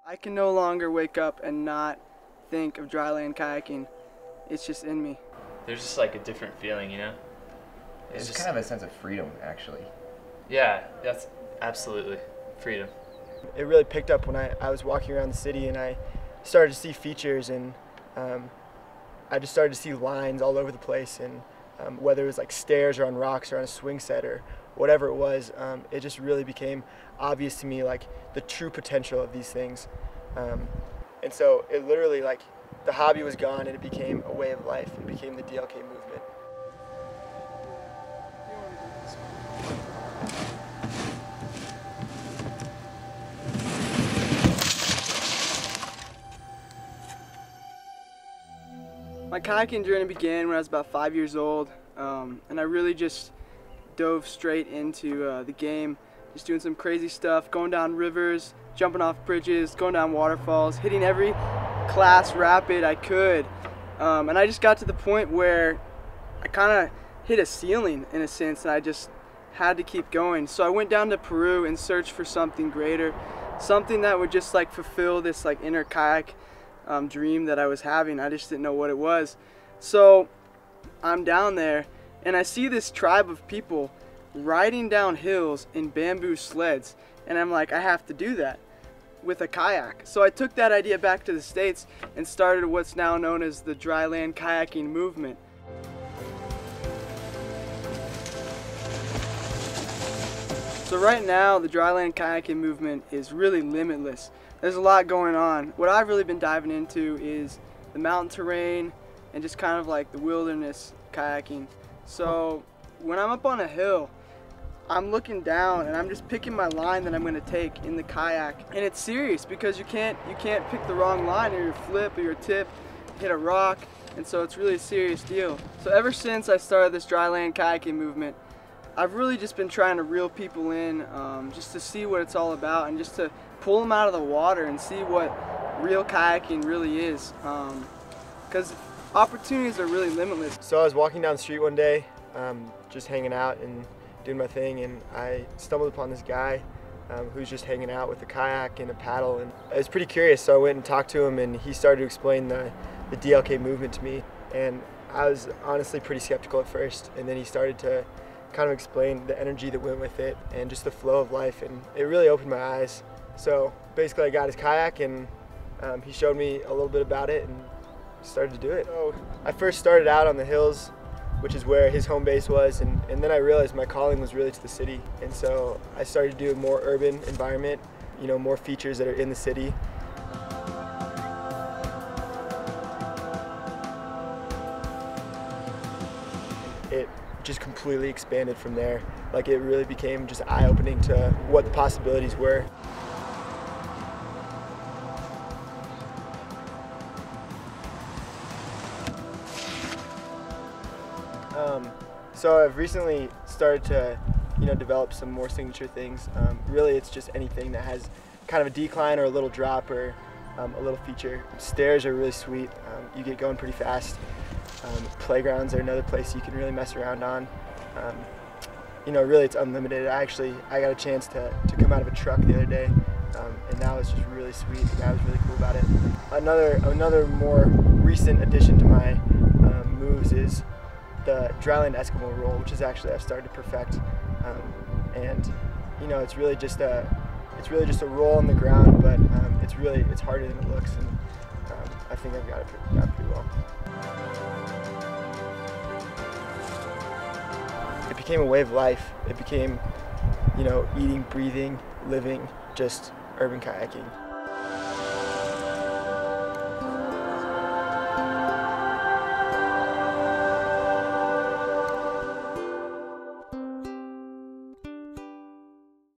I can no longer wake up and not think of dry land kayaking. It's just in me. There's just like a different feeling, you know? It's just kind of a sense of freedom, actually. Yeah, that's absolutely freedom. It really picked up when I was walking around the city and I started to see features, and I just started to see lines all over the place, and whether it was like stairs or on rocks or on a swing set or whatever it was, it just really became obvious to me like the true potential of these things. And so it literally, like, the hobby was gone and it became a way of life. It became the DLK movement. My kayaking journey began when I was about 5 years old, and I really just dove straight into the game, just doing some crazy stuff, going down rivers, jumping off bridges, going down waterfalls, hitting every class rapid I could. And I just got to the point where I kind of hit a ceiling in a sense, and I just had to keep going. So I went down to Peru and searched for something greater, something that would just like fulfill this like inner kayak dream that I was having. I just didn't know what it was. So I'm down there and I see this tribe of people riding down hills in bamboo sleds, and I'm like, I have to do that with a kayak. So I took that idea back to the States and started what's now known as the dry land kayaking movement. So right now the dry land kayaking movement is really limitless. There's a lot going on. What I've really been diving into is the mountain terrain and just kind of like the wilderness kayaking. So when I'm up on a hill, I'm looking down and I'm just picking my line that I'm going to take in the kayak, and it's serious because you can't pick the wrong line, or your flip or your tip, hit a rock, and so it's really a serious deal. So ever since I started this dry land kayaking movement, I've really just been trying to reel people in, just to see what it's all about and just to pull them out of the water and see what real kayaking really is, because opportunities are really limitless. So I was walking down the street one day, just hanging out and doing my thing, and I stumbled upon this guy who's just hanging out with a kayak and a paddle, and I was pretty curious, so I went and talked to him, and he started to explain the DLK movement to me, and I was honestly pretty skeptical at first, and then he started to kind of explain the energy that went with it and just the flow of life, and it really opened my eyes. So basically I got his kayak, and he showed me a little bit about it and started to do it. So I first started out on the hills, which is where his home base was, and then I realized my calling was really to the city, and so I started to do a more urban environment, you know, more features that are in the city. It just completely expanded from there. Like, it really became just eye-opening to what the possibilities were. So I've recently started to, you know, develop some more signature things. Really, it's just anything that has kind of a decline or a little drop or a little feature. Stairs are really sweet. You get going pretty fast. Playgrounds are another place you can really mess around on. You know, really, it's unlimited. I got a chance to come out of a truck the other day, and that was just really sweet. The guy was really cool about it. Another more recent addition to my moves is the dryland Eskimo roll, which is actually I've started to perfect, and you know, it's really just a roll on the ground, but it's harder than it looks, and I think I've got it pretty well. It became a way of life. It became, you know, eating, breathing, living, just urban kayaking.